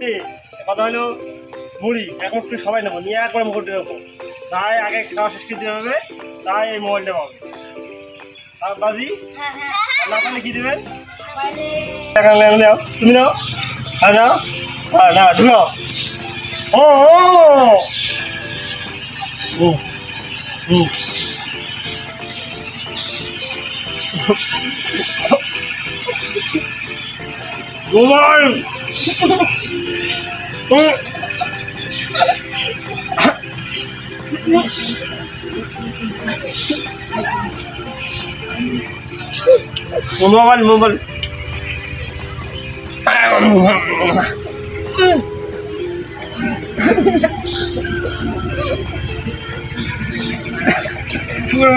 মুকুটটি কথা হলো মুড়ি এক মুকুটটি সবাই নেবো নিয়ে একবার মুকুটটি দেবো তাই আগে খাওয়া শেষ করে দিতে হবে তাই এই মোবাইলটা পাবে আর বাজি না পারলে কি দেবেন নাও তুমি নাও হ্যাঁ নাও হ্যাঁ না ঢুকাও ও মোবাইল মোবাইল মোবাইল শুরু